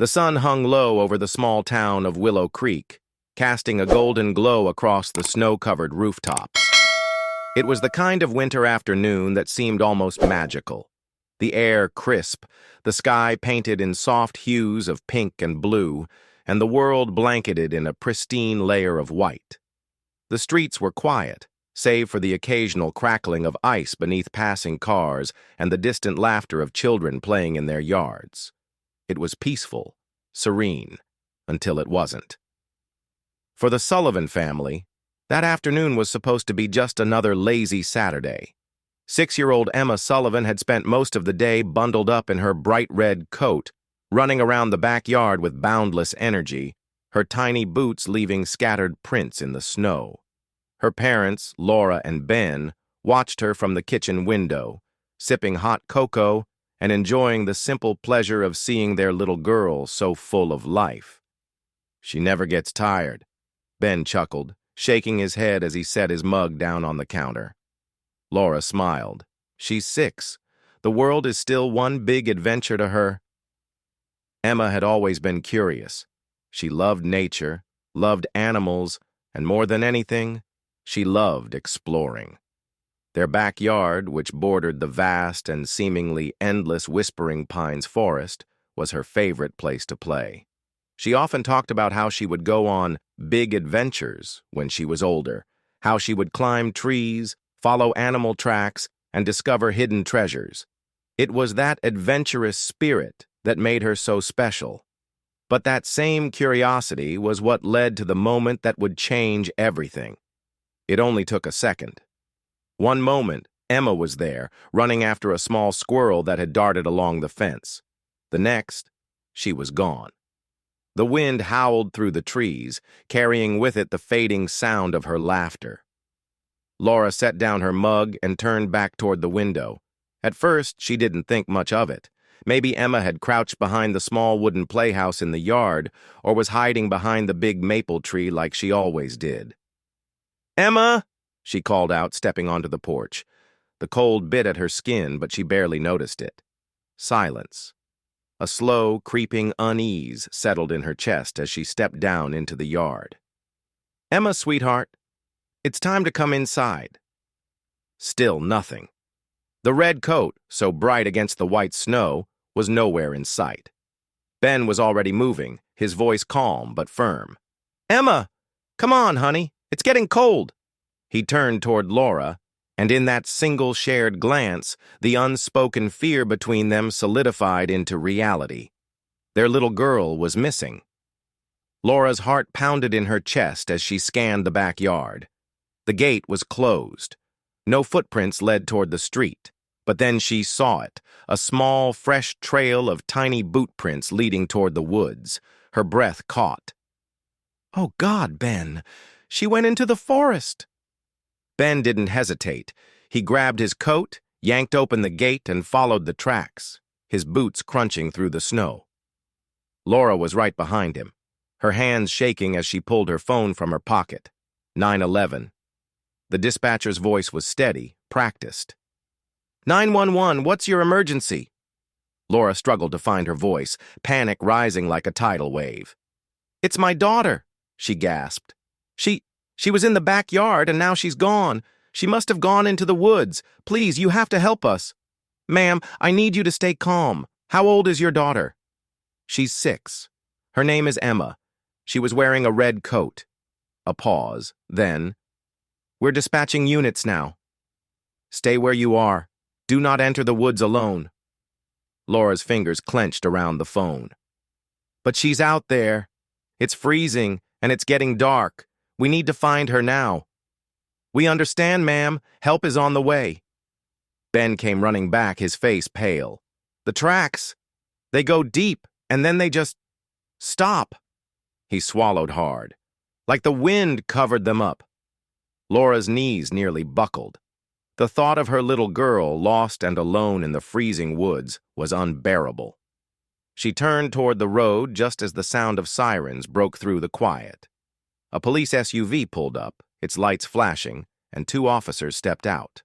The sun hung low over the small town of Willow Creek, casting a golden glow across the snow-covered rooftops. It was the kind of winter afternoon that seemed almost magical. The air crisp, the sky painted in soft hues of pink and blue, and the world blanketed in a pristine layer of white. The streets were quiet, save for the occasional crackling of ice beneath passing cars and the distant laughter of children playing in their yards. It was peaceful, serene, until it wasn't. For the Sullivan family, that afternoon was supposed to be just another lazy Saturday. 6-year-old Emma Sullivan had spent most of the day bundled up in her bright red coat, running around the backyard with boundless energy, her tiny boots leaving scattered prints in the snow. Her parents, Laura and Ben, watched her from the kitchen window, sipping hot cocoa and enjoying the simple pleasure of seeing their little girl so full of life. "She never gets tired," Ben chuckled, shaking his head as he set his mug down on the counter. Laura smiled. "She's 6. The world is still one big adventure to her." Emma had always been curious. She loved nature, loved animals, and more than anything, she loved exploring. Their backyard, which bordered the vast and seemingly endless Whispering Pines forest, was her favorite place to play. She often talked about how she would go on big adventures when she was older, how she would climb trees, follow animal tracks, and discover hidden treasures. It was that adventurous spirit that made her so special. But that same curiosity was what led to the moment that would change everything. It only took a second. One moment, Emma was there, running after a small squirrel that had darted along the fence. The next, she was gone. The wind howled through the trees, carrying with it the fading sound of her laughter. Laura set down her mug and turned back toward the window. At first, she didn't think much of it. Maybe Emma had crouched behind the small wooden playhouse in the yard, or was hiding behind the big maple tree like she always did. "Emma!" she called out, stepping onto the porch. The cold bit at her skin, but she barely noticed it. Silence. A slow, creeping unease settled in her chest as she stepped down into the yard. "Emma, sweetheart, it's time to come inside." Still nothing. The red coat, so bright against the white snow, was nowhere in sight. Ben was already moving, his voice calm but firm. "Emma, come on, honey, it's getting cold." He turned toward Laura, and in that single shared glance, the unspoken fear between them solidified into reality. Their little girl was missing. Laura's heart pounded in her chest as she scanned the backyard. The gate was closed. No footprints led toward the street, but then she saw it, a small, fresh trail of tiny boot prints leading toward the woods. Her breath caught. "Oh God, Ben, she went into the forest." Ben didn't hesitate. He grabbed his coat, yanked open the gate, and followed the tracks, his boots crunching through the snow. Laura was right behind him, her hands shaking as she pulled her phone from her pocket. 911. The dispatcher's voice was steady, practiced. 911, what's your emergency?" Laura struggled to find her voice, panic rising like a tidal wave. "It's my daughter," she gasped. She was in the backyard and now she's gone. She must have gone into the woods. Please, you have to help us." "Ma'am, I need you to stay calm. How old is your daughter?" "She's 6. Her name is Emma. She was wearing a red coat." A pause, then, "We're dispatching units now. Stay where you are. Do not enter the woods alone." Laura's fingers clenched around the phone. "But she's out there. It's freezing, and it's getting dark. We need to find her now." "We understand, ma'am. Help is on the way." Ben came running back, his face pale. "The tracks. They go deep, and then they just stop." He swallowed hard. Like the wind covered them up. Laura's knees nearly buckled. The thought of her little girl, lost and alone in the freezing woods, was unbearable. She turned toward the road just as the sound of sirens broke through the quiet. A police SUV pulled up, its lights flashing, and 2 officers stepped out.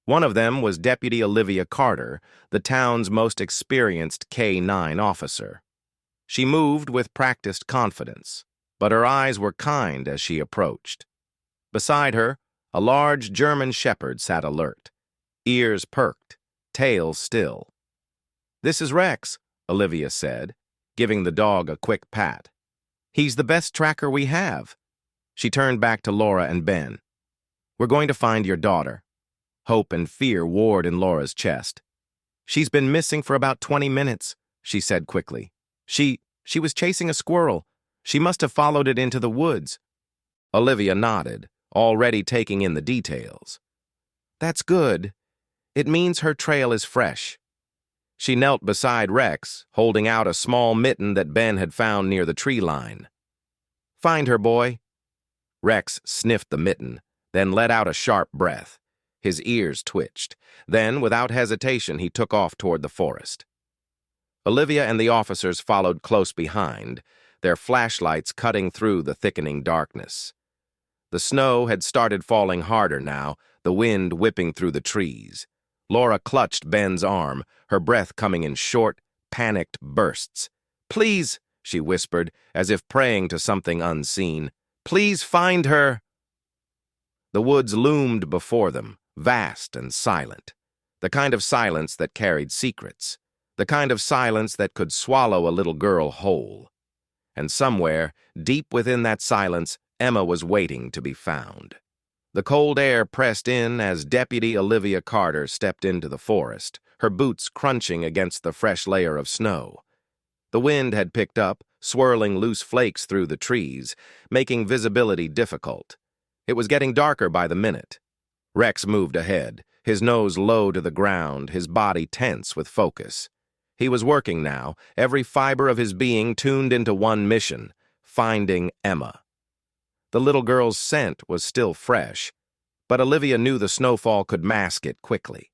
One of them was Deputy Olivia Carter, the town's most experienced K-9 officer. She moved with practiced confidence, but her eyes were kind as she approached. Beside her, a large German shepherd sat alert, ears perked, tail still. "This is Rex," Olivia said, giving the dog a quick pat. "He's the best tracker we have." She turned back to Laura and Ben. "We're going to find your daughter." Hope and fear warred in Laura's chest. "She's been missing for about 20 minutes, she said quickly. She was chasing a squirrel. She must have followed it into the woods." Olivia nodded, already taking in the details. "That's good. It means her trail is fresh." She knelt beside Rex, holding out a small mitten that Ben had found near the tree line. "Find her, boy." Rex sniffed the mitten, then let out a sharp breath. His ears twitched. Then, without hesitation, he took off toward the forest. Olivia and the officers followed close behind, their flashlights cutting through the thickening darkness. The snow had started falling harder now, the wind whipping through the trees. Laura clutched Ben's arm, her breath coming in short, panicked bursts. "Please," she whispered, as if praying to something unseen. "Please find her." The woods loomed before them, vast and silent. The kind of silence that carried secrets. The kind of silence that could swallow a little girl whole. And somewhere, deep within that silence, Emma was waiting to be found. The cold air pressed in as Deputy Olivia Carter stepped into the forest, her boots crunching against the fresh layer of snow. The wind had picked up, swirling loose flakes through the trees, making visibility difficult. It was getting darker by the minute. Rex moved ahead, his nose low to the ground, his body tense with focus. He was working now, every fiber of his being tuned into one mission: finding Emma. The little girl's scent was still fresh, but Olivia knew the snowfall could mask it quickly.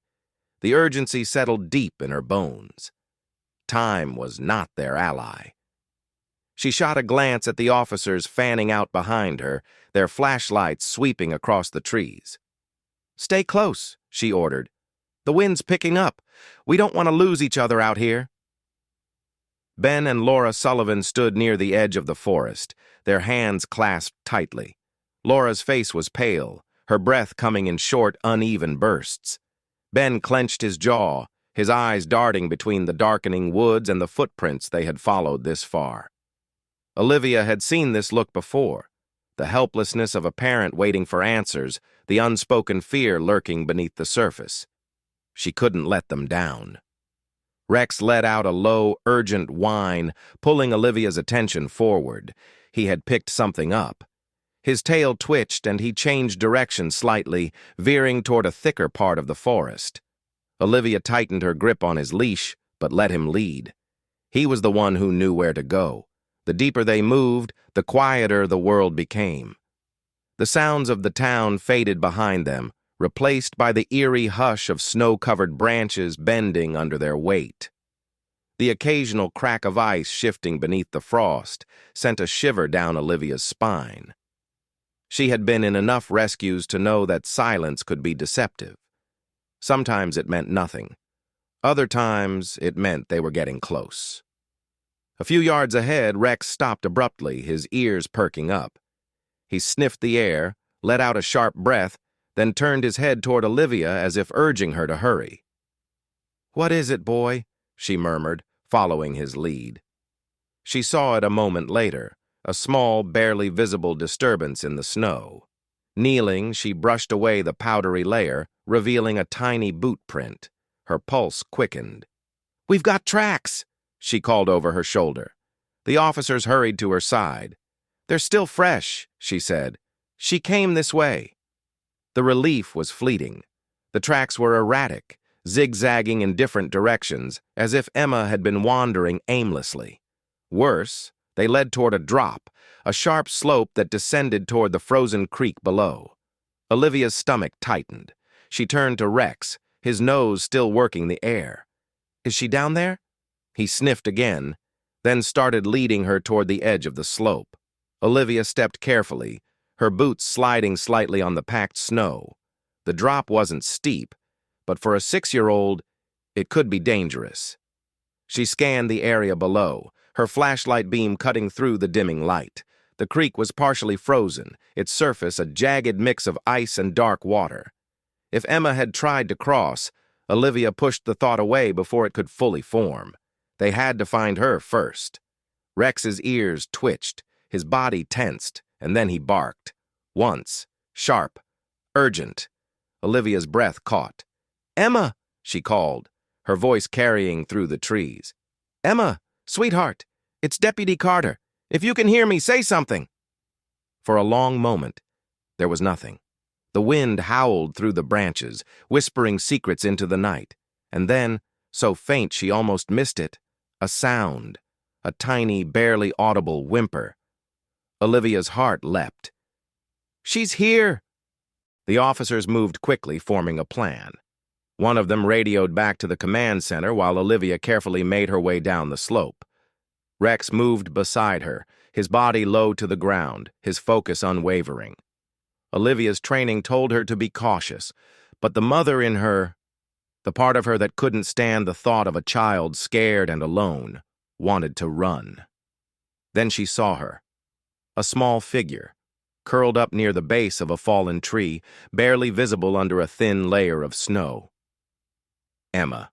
The urgency settled deep in her bones. Time was not their ally. She shot a glance at the officers fanning out behind her, their flashlights sweeping across the trees. "Stay close," she ordered. "The wind's picking up. We don't want to lose each other out here." Ben and Laura Sullivan stood near the edge of the forest, their hands clasped tightly. Laura's face was pale, her breath coming in short, uneven bursts. Ben clenched his jaw, his eyes darting between the darkening woods and the footprints they had followed this far. Olivia had seen this look before, the helplessness of a parent waiting for answers, the unspoken fear lurking beneath the surface. She couldn't let them down. Rex let out a low, urgent whine, pulling Olivia's attention forward. He had picked something up. His tail twitched and he changed direction slightly, veering toward a thicker part of the forest. Olivia tightened her grip on his leash, but let him lead. He was the one who knew where to go. The deeper they moved, the quieter the world became. The sounds of the town faded behind them, replaced by the eerie hush of snow-covered branches bending under their weight. The occasional crack of ice shifting beneath the frost sent a shiver down Olivia's spine. She had been in enough rescues to know that silence could be deceptive. Sometimes it meant nothing. Other times it meant they were getting close. A few yards ahead, Rex stopped abruptly, his ears perking up. He sniffed the air, let out a sharp breath, then turned his head toward Olivia as if urging her to hurry. "What is it, boy?" she murmured, following his lead. She saw it a moment later, a small, barely visible disturbance in the snow. Kneeling, she brushed away the powdery layer, revealing a tiny boot print. Her pulse quickened. "We've got tracks!" she called over her shoulder. The officers hurried to her side. "They're still fresh," she said. "She came this way." The relief was fleeting. The tracks were erratic, zigzagging in different directions, as if Emma had been wandering aimlessly. Worse, they led toward a drop, a sharp slope that descended toward the frozen creek below. Olivia's stomach tightened. She turned to Rex, his nose still working the air. "Is she down there?" He sniffed again, then started leading her toward the edge of the slope. Olivia stepped carefully, her boots sliding slightly on the packed snow. The drop wasn't steep, but for a 6-year-old, it could be dangerous. She scanned the area below, her flashlight beam cutting through the dimming light. The creek was partially frozen, its surface a jagged mix of ice and dark water. If Emma had tried to cross, Olivia pushed the thought away before it could fully form. They had to find her first. Rex's ears twitched, his body tensed, and then he barked. Once, sharp, urgent. Olivia's breath caught. "Emma!" she called, her voice carrying through the trees. "Emma, sweetheart, it's Deputy Carter. If you can hear me, say something." For a long moment, there was nothing. The wind howled through the branches, whispering secrets into the night. And then, so faint she almost missed it, a sound, a tiny, barely audible whimper. Olivia's heart leapt. "She's here!" The officers moved quickly, forming a plan. One of them radioed back to the command center while Olivia carefully made her way down the slope. Rex moved beside her, his body low to the ground, his focus unwavering. Olivia's training told her to be cautious, but the mother in her, the part of her that couldn't stand the thought of a child scared and alone, wanted to run. Then she saw her, a small figure, curled up near the base of a fallen tree, barely visible under a thin layer of snow. Emma.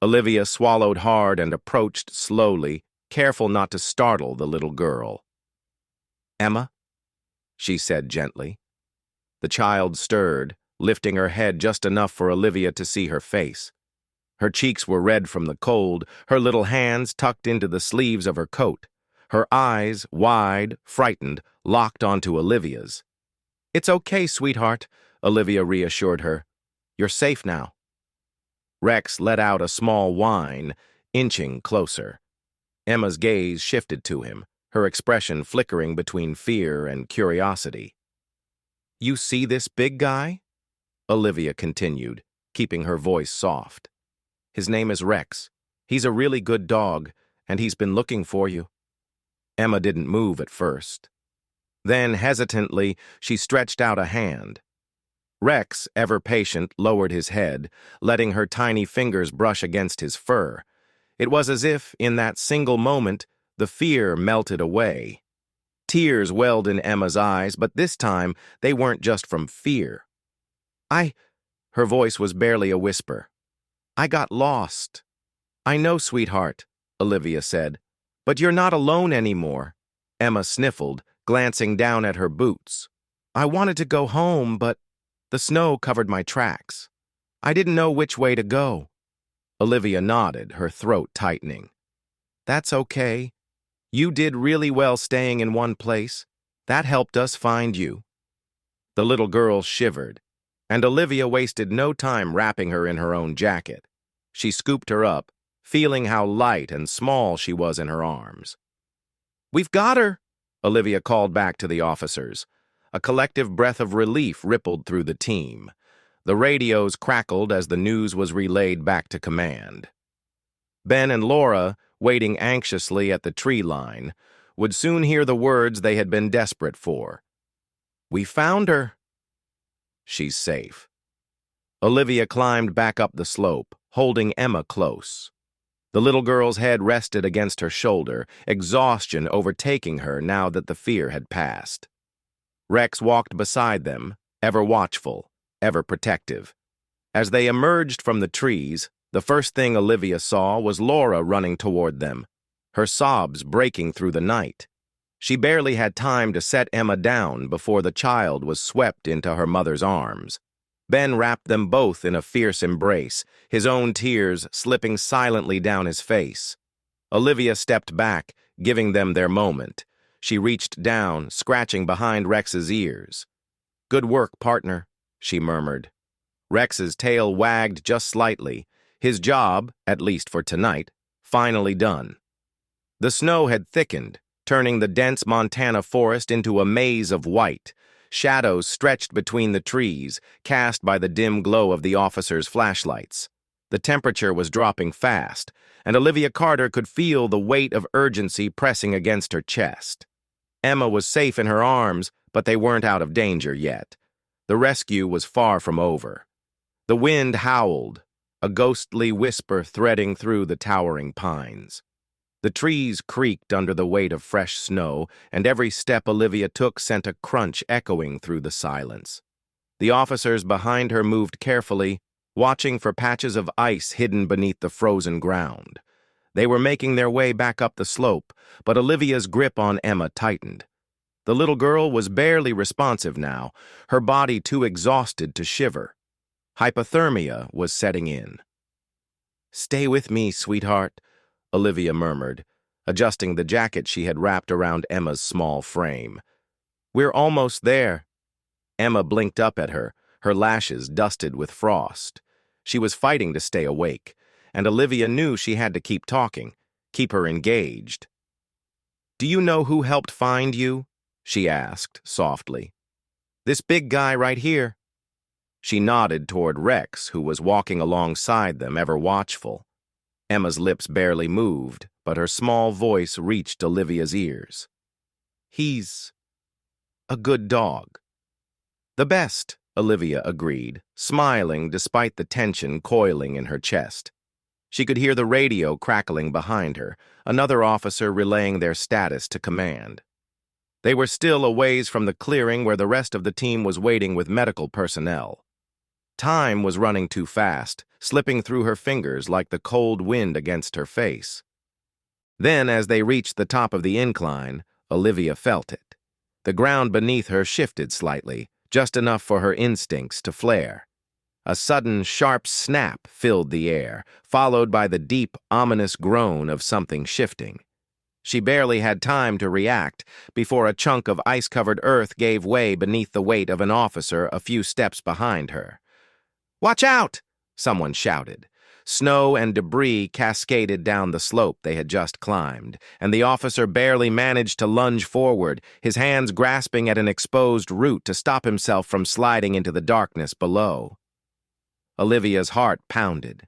Olivia swallowed hard and approached slowly, careful not to startle the little girl. "Emma?" she said gently. The child stirred, lifting her head just enough for Olivia to see her face. Her cheeks were red from the cold, her little hands tucked into the sleeves of her coat. Her eyes, wide, frightened, locked onto Olivia's. "It's okay, sweetheart," Olivia reassured her. "You're safe now." Rex let out a small whine, inching closer. Emma's gaze shifted to him, her expression flickering between fear and curiosity. "You see this big guy?" Olivia continued, keeping her voice soft. "His name is Rex. He's a really good dog, and he's been looking for you." Emma didn't move at first. Then, hesitantly, she stretched out a hand. Rex, ever patient, lowered his head, letting her tiny fingers brush against his fur. It was as if, in that single moment, the fear melted away. Tears welled in Emma's eyes, but this time they weren't just from fear. Her voice was barely a whisper. "I got lost." "I know, sweetheart," Olivia said, "but you're not alone anymore." Emma sniffled, glancing down at her boots. "I wanted to go home, but the snow covered my tracks. I didn't know which way to go." Olivia nodded, her throat tightening. "That's okay. You did really well staying in one place. That helped us find you." The little girl shivered, and Olivia wasted no time wrapping her in her own jacket. She scooped her up, feeling how light and small she was in her arms. "We've got her," Olivia called back to the officers. A collective breath of relief rippled through the team. The radios crackled as the news was relayed back to command. Ben and Laura, waiting anxiously at the tree line, would soon hear the words they had been desperate for. "We found her." "She's safe." Olivia climbed back up the slope, holding Emma close. The little girl's head rested against her shoulder, exhaustion overtaking her now that the fear had passed. Rex walked beside them, ever watchful, ever protective. As they emerged from the trees, the first thing Olivia saw was Laura running toward them, her sobs breaking through the night. She barely had time to set Emma down before the child was swept into her mother's arms. Ben wrapped them both in a fierce embrace, his own tears slipping silently down his face. Olivia stepped back, giving them their moment. She reached down, scratching behind Rex's ears. "Good work, partner," she murmured. Rex's tail wagged just slightly, his job, at least for tonight, finally done. The snow had thickened, turning the dense Montana forest into a maze of white. Shadows stretched between the trees, cast by the dim glow of the officers' flashlights. The temperature was dropping fast, and Olivia Carter could feel the weight of urgency pressing against her chest. Emma was safe in her arms, but they weren't out of danger yet. The rescue was far from over. The wind howled, a ghostly whisper threading through the towering pines. The trees creaked under the weight of fresh snow, and every step Olivia took sent a crunch echoing through the silence. The officers behind her moved carefully, watching for patches of ice hidden beneath the frozen ground. They were making their way back up the slope, but Olivia's grip on Emma tightened. The little girl was barely responsive now, her body too exhausted to shiver. Hypothermia was setting in. "Stay with me, sweetheart," Olivia murmured, adjusting the jacket she had wrapped around Emma's small frame. "We're almost there." Emma blinked up at her, her lashes dusted with frost. She was fighting to stay awake, and Olivia knew she had to keep talking, keep her engaged. "Do you know who helped find you?" she asked softly. "This big guy right here." She nodded toward Rex, who was walking alongside them, ever watchful. Emma's lips barely moved, but her small voice reached Olivia's ears. "He's a good dog." "The best," Olivia agreed, smiling despite the tension coiling in her chest. She could hear the radio crackling behind her, another officer relaying their status to command. They were still a ways from the clearing where the rest of the team was waiting with medical personnel. Time was running too fast, slipping through her fingers like the cold wind against her face. Then, as they reached the top of the incline, Olivia felt it. The ground beneath her shifted slightly, just enough for her instincts to flare. A sudden, sharp snap filled the air, followed by the deep, ominous groan of something shifting. She barely had time to react before a chunk of ice-covered earth gave way beneath the weight of an officer a few steps behind her. "Watch out!" someone shouted. Snow and debris cascaded down the slope they had just climbed, and the officer barely managed to lunge forward, his hands grasping at an exposed root to stop himself from sliding into the darkness below. Olivia's heart pounded.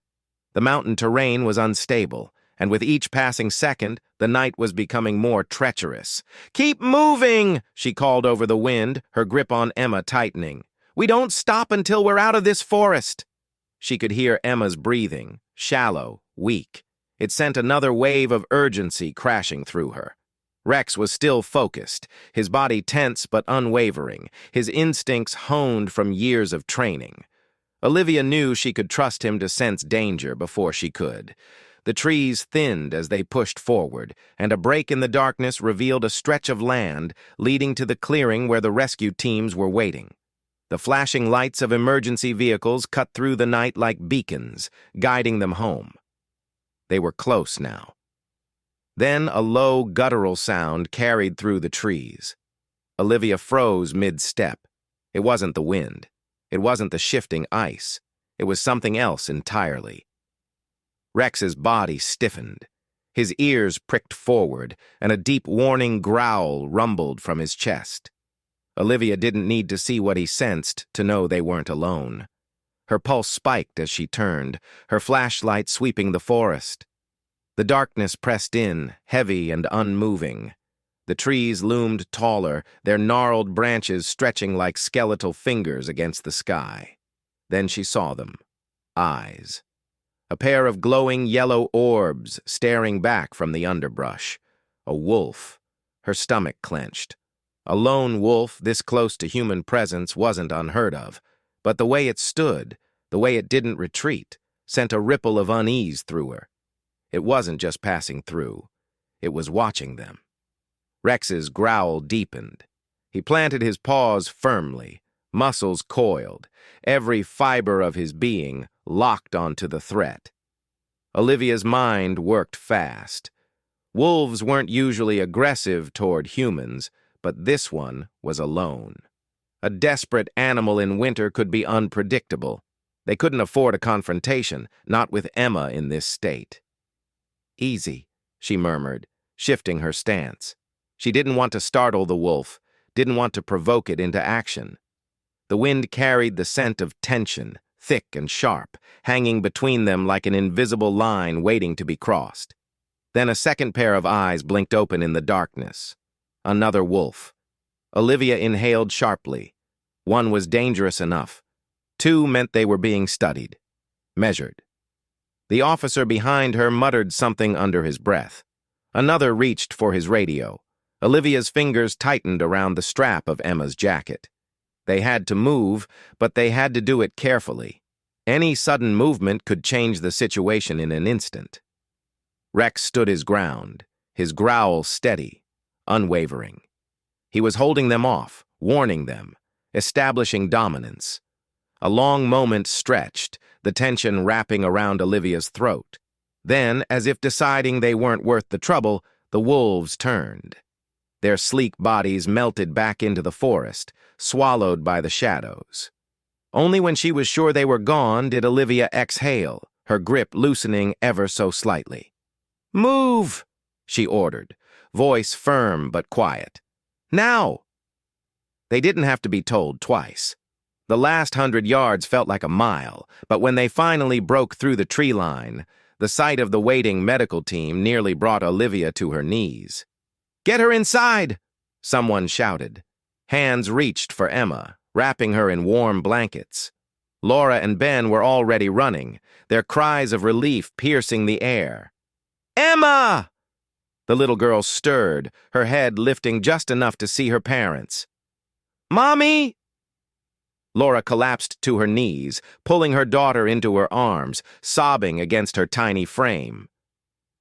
The mountain terrain was unstable, and with each passing second, the night was becoming more treacherous. "Keep moving!" she called over the wind, her grip on Emma tightening. "We don't stop until we're out of this forest." She could hear Emma's breathing, shallow, weak. It sent another wave of urgency crashing through her. Rex was still focused, his body tense but unwavering, his instincts honed from years of training. Olivia knew she could trust him to sense danger before she could. The trees thinned as they pushed forward, and a break in the darkness revealed a stretch of land leading to the clearing where the rescue teams were waiting. The flashing lights of emergency vehicles cut through the night like beacons, guiding them home. They were close now. Then a low, guttural sound carried through the trees. Olivia froze mid-step. It wasn't the wind. It wasn't the shifting ice. It was something else entirely. Rex's body stiffened. His ears pricked forward, and a deep warning growl rumbled from his chest. Olivia didn't need to see what he sensed to know they weren't alone. Her pulse spiked as she turned, her flashlight sweeping the forest. The darkness pressed in, heavy and unmoving. The trees loomed taller, their gnarled branches stretching like skeletal fingers against the sky. Then she saw them. Eyes. A pair of glowing yellow orbs staring back from the underbrush. A wolf. Her stomach clenched. A lone wolf this close to human presence wasn't unheard of, but the way it stood, the way it didn't retreat, sent a ripple of unease through her. It wasn't just passing through. It was watching them. Rex's growl deepened. He planted his paws firmly, muscles coiled, every fiber of his being locked onto the threat. Olivia's mind worked fast. Wolves weren't usually aggressive toward humans, but this one was alone. A desperate animal in winter could be unpredictable. They couldn't afford a confrontation, not with Emma in this state. "Easy," she murmured, shifting her stance. She didn't want to startle the wolf, didn't want to provoke it into action. The wind carried the scent of tension, thick and sharp, hanging between them like an invisible line waiting to be crossed. Then a second pair of eyes blinked open in the darkness. Another wolf. Olivia inhaled sharply. One was dangerous enough. Two meant they were being studied, measured. The officer behind her muttered something under his breath. Another reached for his radio. Olivia's fingers tightened around the strap of Emma's jacket. They had to move, but they had to do it carefully. Any sudden movement could change the situation in an instant. Rex stood his ground, his growl steady, unwavering. He was holding them off, warning them, establishing dominance. A long moment stretched, the tension wrapping around Olivia's throat. Then, as if deciding they weren't worth the trouble, the wolves turned. Their sleek bodies melted back into the forest, swallowed by the shadows. Only when she was sure they were gone did Olivia exhale, her grip loosening ever so slightly. "Move!" she ordered, voice firm but quiet. "Now!" They didn't have to be told twice. The last 100 yards felt like a mile, but when they finally broke through the tree line, the sight of the waiting medical team nearly brought Olivia to her knees. "Get her inside!" someone shouted. Hands reached for Emma, wrapping her in warm blankets. Laura and Ben were already running, their cries of relief piercing the air. "Emma!" The little girl stirred, her head lifting just enough to see her parents. "Mommy!" Laura collapsed to her knees, pulling her daughter into her arms, sobbing against her tiny frame.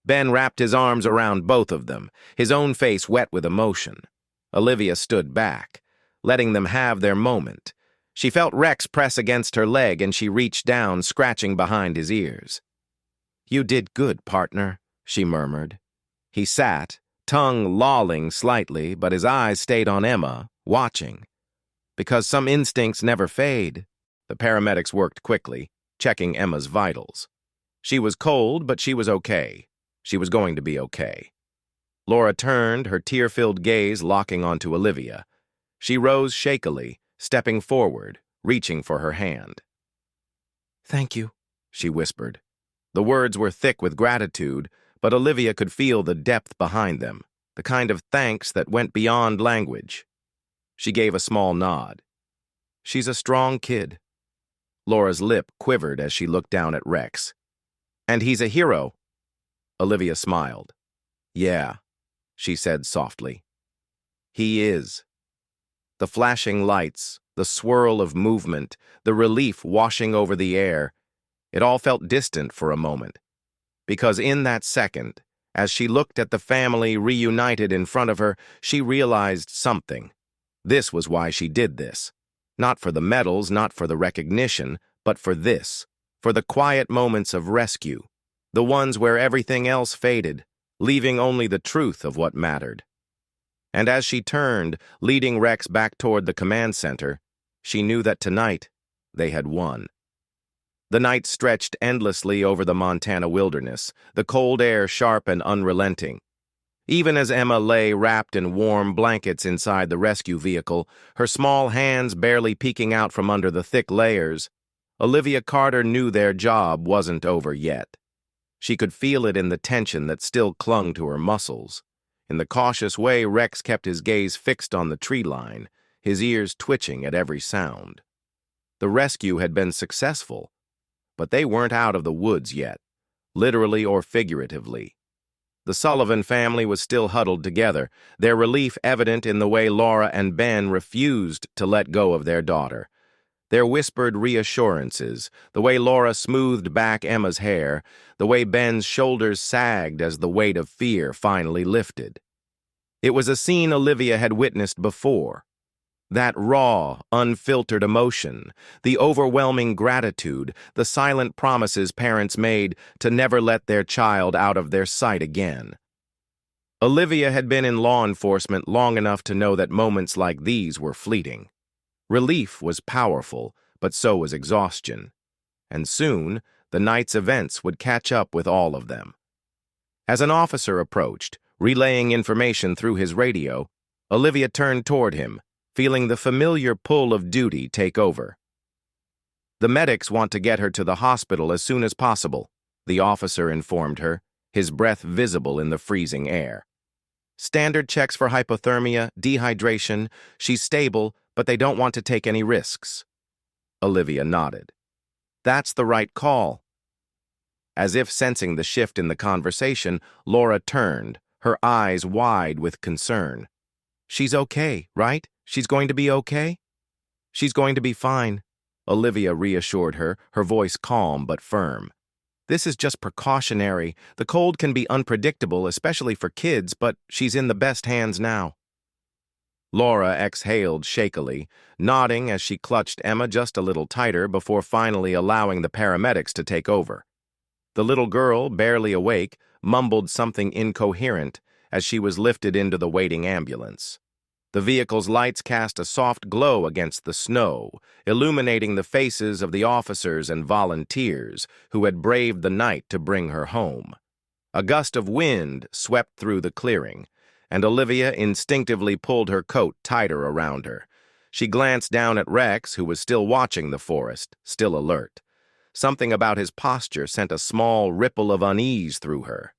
Ben wrapped his arms around both of them, his own face wet with emotion. Olivia stood back, letting them have their moment. She felt Rex press against her leg and she reached down, scratching behind his ears. "You did good, partner," she murmured. He sat, tongue lolling slightly, but his eyes stayed on Emma, watching. Because some instincts never fade. The paramedics worked quickly, checking Emma's vitals. She was cold, but she was okay. She was going to be okay. Laura turned, her tear-filled gaze locking onto Olivia. She rose shakily, stepping forward, reaching for her hand. "Thank you," she whispered. The words were thick with gratitude, but Olivia could feel the depth behind them, the kind of thanks that went beyond language. She gave a small nod. "She's a strong kid." Laura's lip quivered as she looked down at Rex. "And he's a hero." Olivia smiled. "Yeah," she said softly. "He is." The flashing lights, the swirl of movement, the relief washing over the air, it all felt distant for a moment. Because in that second, as she looked at the family reunited in front of her, she realized something. This was why she did this. Not for the medals, not for the recognition, but for this, for the quiet moments of rescue, the ones where everything else faded, leaving only the truth of what mattered. And as she turned, leading Rex back toward the command center, she knew that tonight they had won. The night stretched endlessly over the Montana wilderness, the cold air sharp and unrelenting. Even as Emma lay wrapped in warm blankets inside the rescue vehicle, her small hands barely peeking out from under the thick layers, Olivia Carter knew their job wasn't over yet. She could feel it in the tension that still clung to her muscles. In the cautious way, Rex kept his gaze fixed on the tree line, his ears twitching at every sound. The rescue had been successful, but they weren't out of the woods yet, literally or figuratively. The Sullivan family was still huddled together, their relief evident in the way Laura and Ben refused to let go of their daughter. Their whispered reassurances, the way Laura smoothed back Emma's hair, the way Ben's shoulders sagged as the weight of fear finally lifted. It was a scene Olivia had witnessed before. That raw, unfiltered emotion, the overwhelming gratitude, the silent promises parents made to never let their child out of their sight again. Olivia had been in law enforcement long enough to know that moments like these were fleeting. Relief was powerful, but so was exhaustion. And soon, the night's events would catch up with all of them. As an officer approached, relaying information through his radio, Olivia turned toward him, feeling the familiar pull of duty take over. "The medics want to get her to the hospital as soon as possible," the officer informed her, his breath visible in the freezing air. "Standard checks for hypothermia, dehydration. She's stable, but they don't want to take any risks." Olivia nodded. "That's the right call." As if sensing the shift in the conversation, Laura turned, her eyes wide with concern. "She's okay, right? She's going to be okay?" "She's going to be fine," Olivia reassured her, her voice calm but firm. "This is just precautionary. The cold can be unpredictable, especially for kids, but she's in the best hands now." Laura exhaled shakily, nodding as she clutched Emma just a little tighter before finally allowing the paramedics to take over. The little girl, barely awake, mumbled something incoherent as she was lifted into the waiting ambulance. The vehicle's lights cast a soft glow against the snow, illuminating the faces of the officers and volunteers who had braved the night to bring her home. A gust of wind swept through the clearing, and Olivia instinctively pulled her coat tighter around her. She glanced down at Rex, who was still watching the forest, still alert. Something about his posture sent a small ripple of unease through her.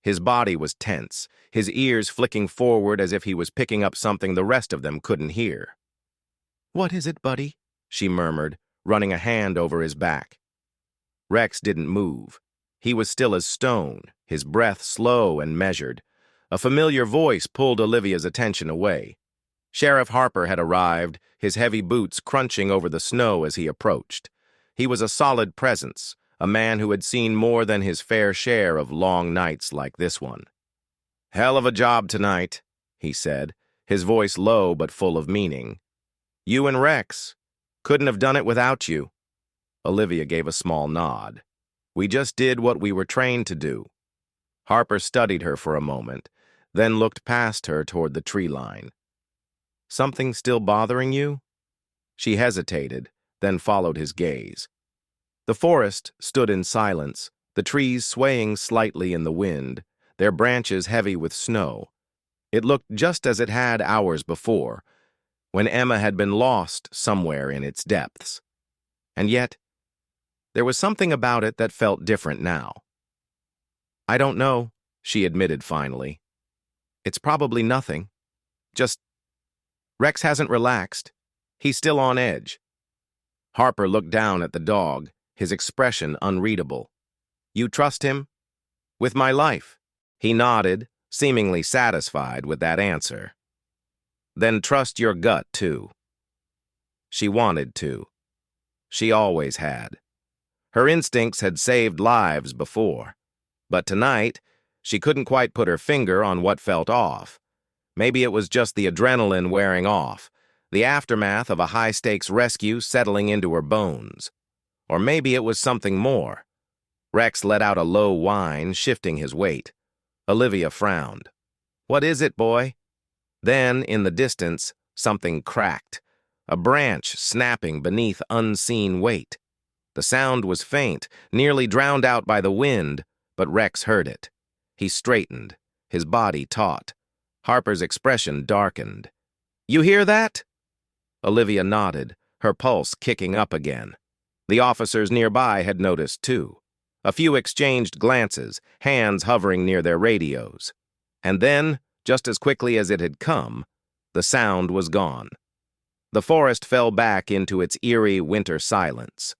His body was tense, his ears flicking forward as if he was picking up something the rest of them couldn't hear. "What is it, buddy?" she murmured, running a hand over his back. Rex didn't move. He was still as stone, his breath slow and measured. A familiar voice pulled Olivia's attention away. Sheriff Harper had arrived, his heavy boots crunching over the snow as he approached. He was a solid presence, a man who had seen more than his fair share of long nights like this one. "Hell of a job tonight," he said, his voice low but full of meaning. "You and Rex. Couldn't have done it without you." Olivia gave a small nod. "We just did what we were trained to do." Harper studied her for a moment, then looked past her toward the tree line. "Something still bothering you?" She hesitated, then followed his gaze. The forest stood in silence, the trees swaying slightly in the wind, their branches heavy with snow. It looked just as it had hours before, when Emma had been lost somewhere in its depths. And yet, there was something about it that felt different now. "I don't know," she admitted finally. "It's probably nothing. Just, Rex hasn't relaxed. He's still on edge." Harper looked down at the dog, his expression unreadable. "You trust him?" "With my life." He nodded, seemingly satisfied with that answer. "Then trust your gut, too." She wanted to. She always had. Her instincts had saved lives before. But tonight, she couldn't quite put her finger on what felt off. Maybe it was just the adrenaline wearing off, the aftermath of a high-stakes rescue settling into her bones. Or maybe it was something more. Rex let out a low whine, shifting his weight. Olivia frowned. "What is it, boy?" Then, in the distance, something cracked, a branch snapping beneath unseen weight. The sound was faint, nearly drowned out by the wind, but Rex heard it. He straightened, his body taut. Harper's expression darkened. "You hear that?" Olivia nodded, her pulse kicking up again. The officers nearby had noticed, too. A few exchanged glances, hands hovering near their radios. And then, just as quickly as it had come, the sound was gone. The forest fell back into its eerie winter silence.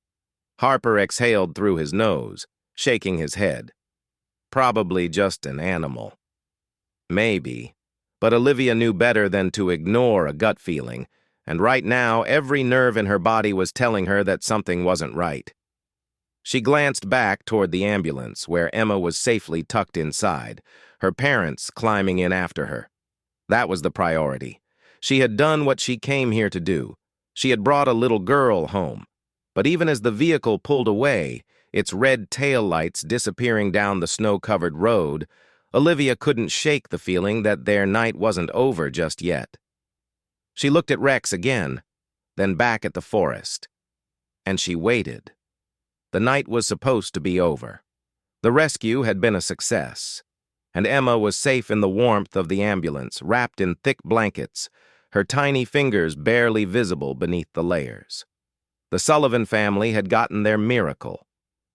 Harper exhaled through his nose, shaking his head. Probably just an animal. Maybe. But Olivia knew better than to ignore a gut feeling, and right now every nerve in her body was telling her that something wasn't right. She glanced back toward the ambulance, where Emma was safely tucked inside, her parents climbing in after her. That was the priority. She had done what she came here to do. She had brought a little girl home. But even as the vehicle pulled away, its red taillights disappearing down the snow-covered road, Olivia couldn't shake the feeling that their night wasn't over just yet. She looked at Rex again, then back at the forest. And she waited. The night was supposed to be over. The rescue had been a success, and Emma was safe in the warmth of the ambulance, wrapped in thick blankets, her tiny fingers barely visible beneath the layers. The Sullivan family had gotten their miracle.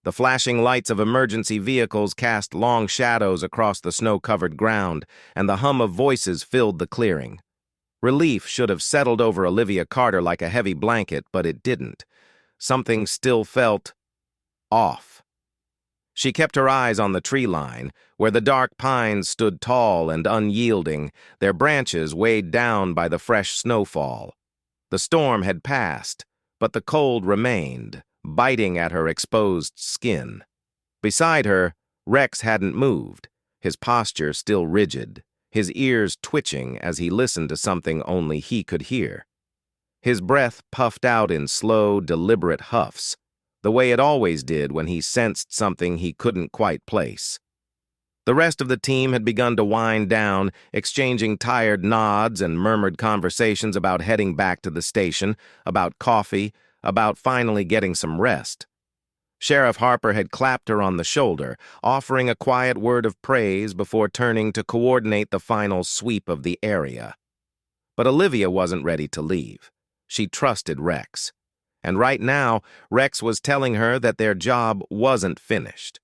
The flashing lights of emergency vehicles cast long shadows across the snow-covered ground, and the hum of voices filled the clearing. Relief should have settled over Olivia Carter like a heavy blanket, but it didn't. Something still felt off. She kept her eyes on the tree line, where the dark pines stood tall and unyielding, their branches weighed down by the fresh snowfall. The storm had passed, but the cold remained, biting at her exposed skin. Beside her, Rex hadn't moved, his posture still rigid, his ears twitching as he listened to something only he could hear. His breath puffed out in slow, deliberate huffs, the way it always did when he sensed something he couldn't quite place. The rest of the team had begun to wind down, exchanging tired nods and murmured conversations about heading back to the station, about coffee, about finally getting some rest. Sheriff Harper had clapped her on the shoulder, offering a quiet word of praise before turning to coordinate the final sweep of the area. But Olivia wasn't ready to leave. She trusted Rex. And right now, Rex was telling her that their job wasn't finished.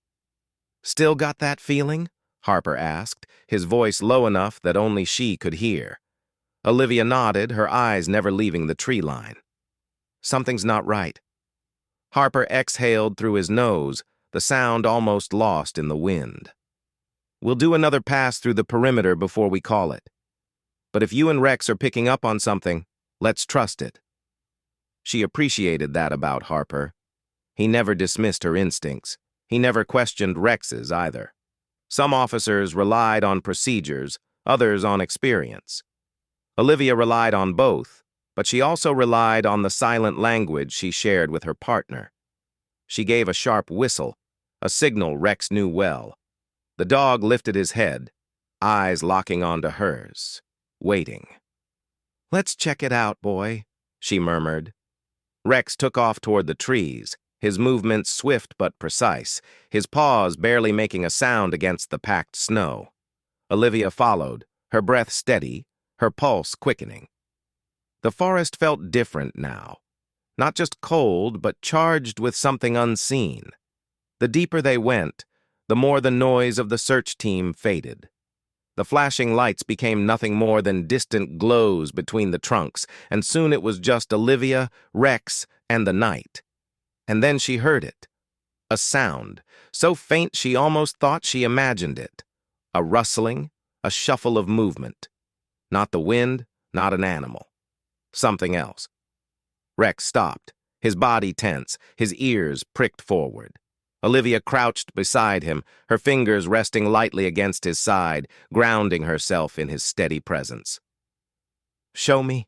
"Still got that feeling?" Harper asked, his voice low enough that only she could hear. Olivia nodded, her eyes never leaving the tree line. "Something's not right." Harper exhaled through his nose, the sound almost lost in the wind. "We'll do another pass through the perimeter before we call it. But if you and Rex are picking up on something, let's trust it." She appreciated that about Harper. He never dismissed her instincts. He never questioned Rex's either. Some officers relied on procedures, others on experience. Olivia relied on both, but she also relied on the silent language she shared with her partner. She gave a sharp whistle, a signal Rex knew well. The dog lifted his head, eyes locking onto hers, waiting. "Let's check it out, boy," she murmured. Rex took off toward the trees, his movements swift but precise, his paws barely making a sound against the packed snow. Olivia followed, her breath steady, her pulse quickening. The forest felt different now, not just cold, but charged with something unseen. The deeper they went, the more the noise of the search team faded. The flashing lights became nothing more than distant glows between the trunks, and soon it was just Olivia, Rex, and the night. And then she heard it. A sound, so faint she almost thought she imagined it. A rustling, a shuffle of movement. Not the wind, not an animal. Something else. Rex stopped, his body tense, his ears pricked forward. Olivia crouched beside him, her fingers resting lightly against his side, grounding herself in his steady presence. "Show me,"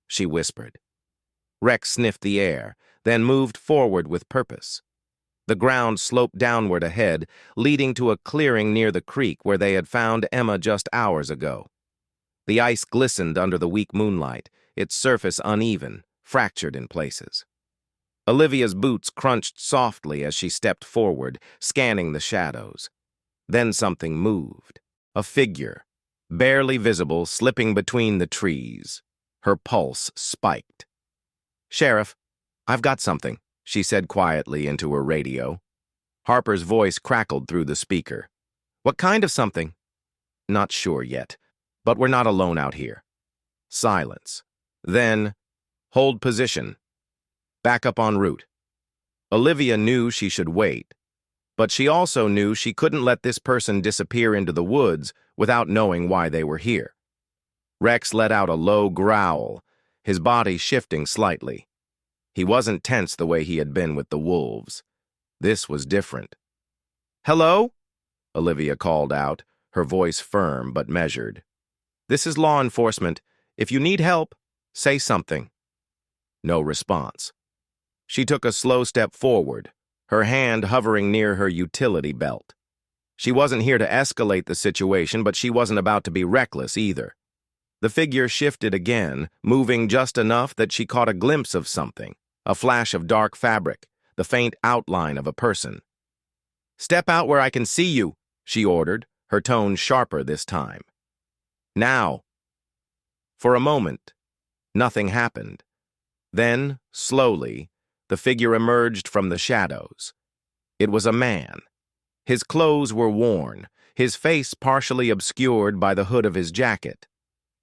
she whispered. Rex sniffed the air, then moved forward with purpose. The ground sloped downward ahead, leading to a clearing near the creek where they had found Emma just hours ago. The ice glistened under the weak moonlight, its surface uneven, fractured in places. Olivia's boots crunched softly as she stepped forward, scanning the shadows. Then something moved. A figure, barely visible, slipping between the trees. Her pulse spiked. "Sheriff, I've got something," she said quietly into her radio. Harper's voice crackled through the speaker. "What kind of something?" "Not sure yet, but we're not alone out here." Silence. Then, "Hold position. Back up en route." Olivia knew she should wait, but she also knew she couldn't let this person disappear into the woods without knowing why they were here. Rex let out a low growl, his body shifting slightly. He wasn't tense the way he had been with the wolves. This was different. "Hello?" Olivia called out, her voice firm but measured. "This is law enforcement. If you need help, say something." No response. She took a slow step forward, her hand hovering near her utility belt. She wasn't here to escalate the situation, but she wasn't about to be reckless either. The figure shifted again, moving just enough that she caught a glimpse of something, a flash of dark fabric, the faint outline of a person. "Step out where I can see you," she ordered, her tone sharper this time. "Now." For a moment, nothing happened. Then, slowly, the figure emerged from the shadows. It was a man. His clothes were worn, his face partially obscured by the hood of his jacket.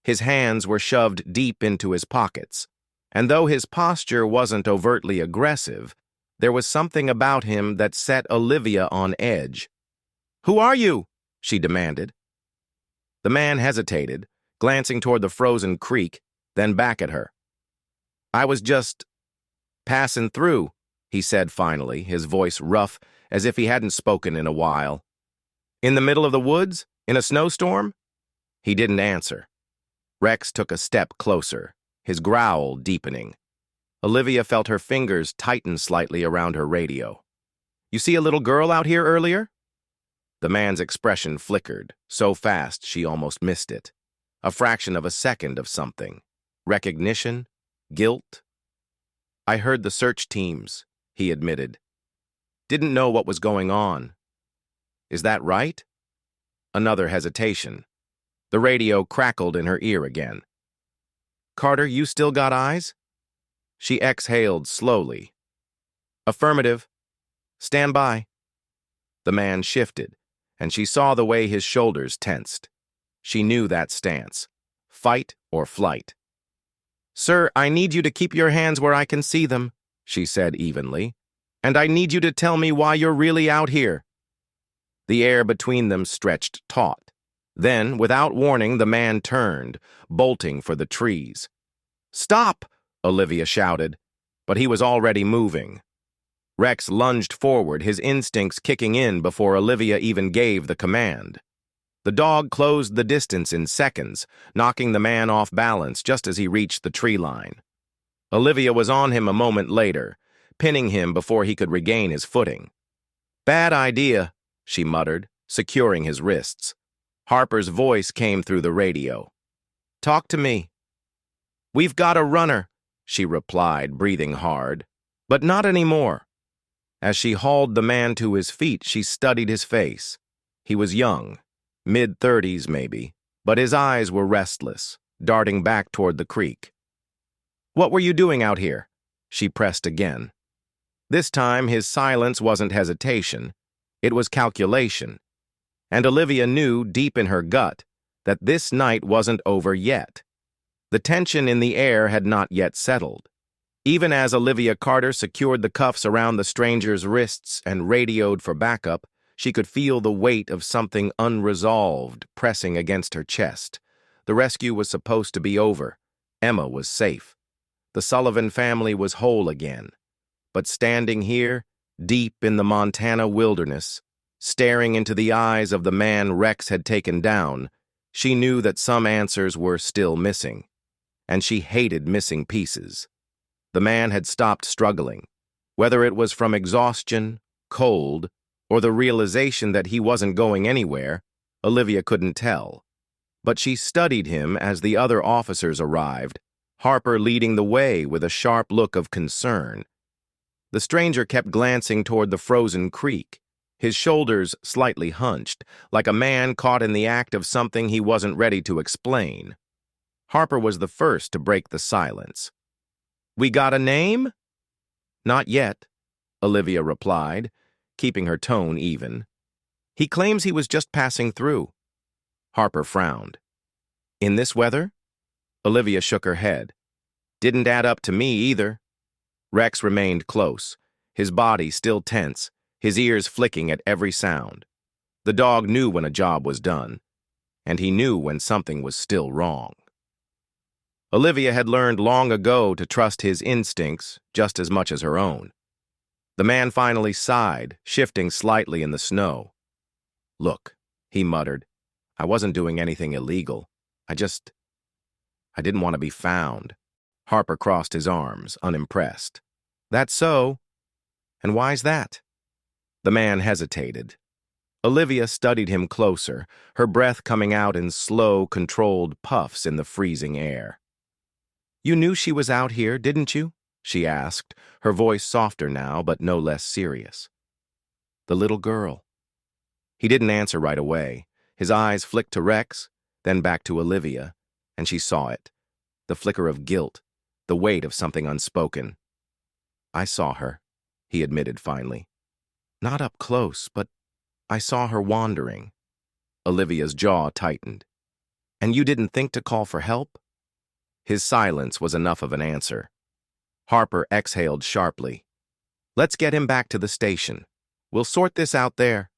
His hands were shoved deep into his pockets, and though his posture wasn't overtly aggressive, There was something about him that set Olivia on edge. "Who are you?" she demanded. The man hesitated, glancing toward the frozen creek, then back at her. "I was just passing through," he said finally, his voice rough as if he hadn't spoken in a while. "In the middle of the woods? In a snowstorm?" He didn't answer. Rex took a step closer, his growl deepening. Olivia felt her fingers tighten slightly around her radio. "You see a little girl out here earlier?" The man's expression flickered, so fast she almost missed it. A fraction of a second of something. Recognition? Guilt? "I heard the search teams," he admitted. "Didn't know what was going on." "Is that right?" Another hesitation. The radio crackled in her ear again. "Carter, you still got eyes?" She exhaled slowly. "Affirmative. Stand by." The man shifted, and she saw the way his shoulders tensed. She knew that stance. Fight or flight. "Sir, I need you to keep your hands where I can see them," she said evenly. "And I need you to tell me why you're really out here." The air between them stretched taut. Then, without warning, the man turned, bolting for the trees. "Stop!" Olivia shouted, but he was already moving. Rex lunged forward, his instincts kicking in before Olivia even gave the command. The dog closed the distance in seconds, knocking the man off balance just as he reached the tree line. Olivia was on him a moment later, pinning him before he could regain his footing. "Bad idea," she muttered, securing his wrists. Harper's voice came through the radio. "Talk to me." "We've got a runner," she replied, breathing hard. "But not anymore." As she hauled the man to his feet, she studied his face. He was young, mid-30s maybe, but his eyes were restless, darting back toward the creek. "What were you doing out here?" she pressed again. This time, his silence wasn't hesitation. It was calculation. And Olivia knew deep in her gut that this night wasn't over yet. The tension in the air had not yet settled. Even as Olivia Carter secured the cuffs around the stranger's wrists and radioed for backup, she could feel the weight of something unresolved pressing against her chest. The rescue was supposed to be over. Emma was safe. The Sullivan family was whole again. But standing here, deep in the Montana wilderness, staring into the eyes of the man Rex had taken down, she knew that some answers were still missing. And she hated missing pieces. The man had stopped struggling, whether it was from exhaustion, cold, or the realization that he wasn't going anywhere. Olivia couldn't tell. But she studied him as the other officers arrived, Harper leading the way with a sharp look of concern. The stranger kept glancing toward the frozen creek, his shoulders slightly hunched, like a man caught in the act of something he wasn't ready to explain. Harper was the first to break the silence. "We got a name?" "Not yet," Olivia replied, keeping her tone even. "He claims he was just passing through." Harper frowned. "In this weather?" Olivia shook her head. "Didn't add up to me either." Rex remained close, his body still tense, his ears flicking at every sound. The dog knew when a job was done, and he knew when something was still wrong. Olivia had learned long ago to trust his instincts just as much as her own. The man finally sighed, shifting slightly in the snow. "Look," he muttered, "I wasn't doing anything illegal. I didn't want to be found." Harper crossed his arms, unimpressed. "That's so? And why's that?" The man hesitated. Olivia studied him closer, her breath coming out in slow, controlled puffs in the freezing air. "You knew she was out here, didn't you?" she asked, her voice softer now, but no less serious. "The little girl." He didn't answer right away. His eyes flicked to Rex, then back to Olivia, and she saw it. The flicker of guilt, the weight of something unspoken. "I saw her," he admitted finally. "Not up close, but I saw her wandering." Olivia's jaw tightened. "And you didn't think to call for help?" His silence was enough of an answer. Harper exhaled sharply. Let's get him back to the station. We'll sort this out there."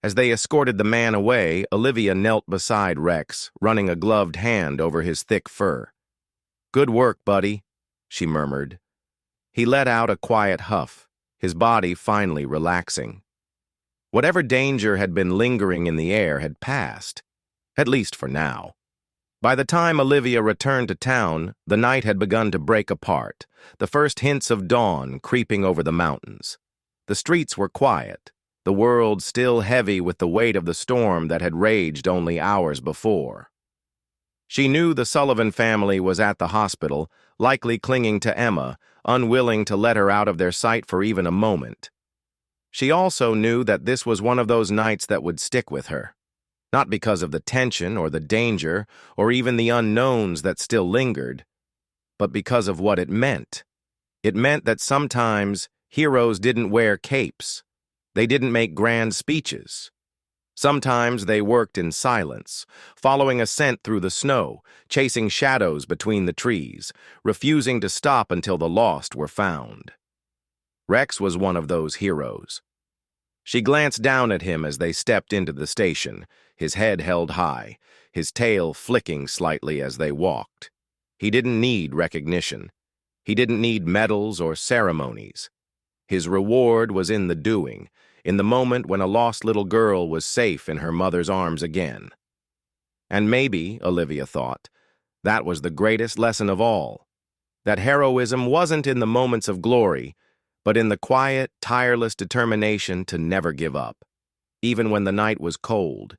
As they escorted the man away, Olivia knelt beside Rex, running a gloved hand over his thick fur. "Good work, buddy," she murmured. He let out a quiet huff, his body finally relaxing. Whatever danger had been lingering in the air had passed, at least for now. By the time Olivia returned to town, the night had begun to break apart, the first hints of dawn creeping over the mountains. The streets were quiet, the world still heavy with the weight of the storm that had raged only hours before. She knew the Sullivan family was at the hospital, likely clinging to Emma, unwilling to let her out of their sight for even a moment. She also knew that this was one of those nights that would stick with her, not because of the tension or the danger or even the unknowns that still lingered, but because of what it meant. It meant that sometimes heroes didn't wear capes. They didn't make grand speeches. Sometimes they worked in silence, following a scent through the snow, chasing shadows between the trees, refusing to stop until the lost were found. Rex was one of those heroes. She glanced down at him as they stepped into the station, his head held high, his tail flicking slightly as they walked. He didn't need recognition. He didn't need medals or ceremonies. His reward was in the doing, in the moment when a lost little girl was safe in her mother's arms again. And maybe, Olivia thought, that was the greatest lesson of all, that heroism wasn't in the moments of glory, but in the quiet, tireless determination to never give up, even when the night was cold,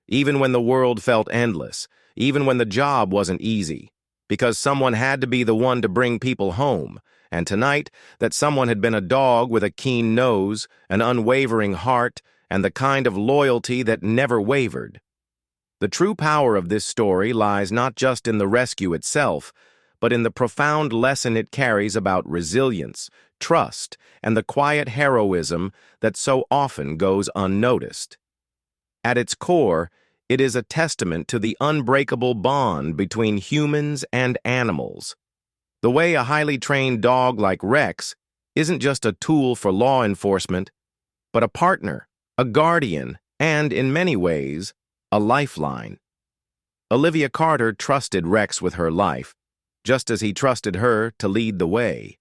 even when the world felt endless, even when the job wasn't easy, because someone had to be the one to bring people home, and tonight, that someone had been a dog with a keen nose, an unwavering heart, and the kind of loyalty that never wavered. The true power of this story lies not just in the rescue itself, but in the profound lesson it carries about resilience, trust, and the quiet heroism that so often goes unnoticed. At its core, it is a testament to the unbreakable bond between humans and animals. The way a highly trained dog like Rex isn't just a tool for law enforcement, but a partner, a guardian, and, in many ways, a lifeline. Olivia Carter trusted Rex with her life, just as he trusted her to lead the way.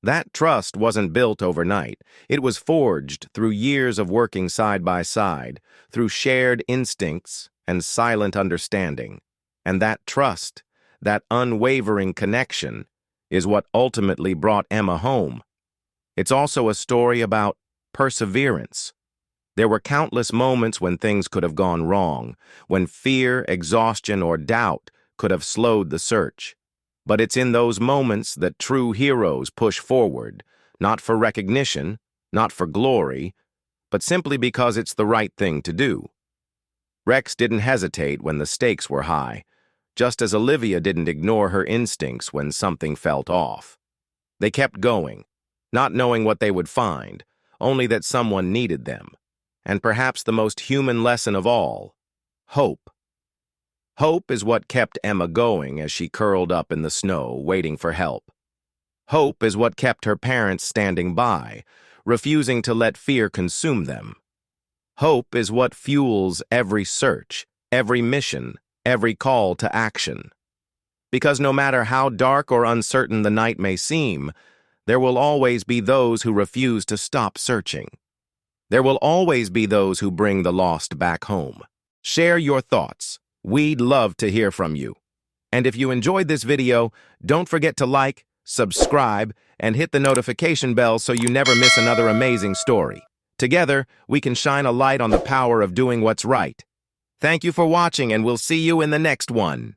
That trust wasn't built overnight. It was forged through years of working side by side, through shared instincts and silent understanding. And that trust, that unwavering connection, is what ultimately brought Emma home. It's also a story about perseverance. There were countless moments when things could have gone wrong, when fear, exhaustion, or doubt could have slowed the search. But it's in those moments that true heroes push forward, not for recognition, not for glory, but simply because it's the right thing to do. Rex didn't hesitate when the stakes were high, just as Olivia didn't ignore her instincts when something felt off. They kept going, not knowing what they would find, only that someone needed them. And perhaps the most human lesson of all, hope. Hope is what kept Emma going as she curled up in the snow, waiting for help. Hope is what kept her parents standing by, refusing to let fear consume them. Hope is what fuels every search, every mission, every call to action. Because no matter how dark or uncertain the night may seem, there will always be those who refuse to stop searching. There will always be those who bring the lost back home. Share your thoughts. We'd love to hear from you. And if you enjoyed this video, don't forget to like, subscribe, and hit the notification bell so you never miss another amazing story. Together, we can shine a light on the power of doing what's right. Thank you for watching, and we'll see you in the next one.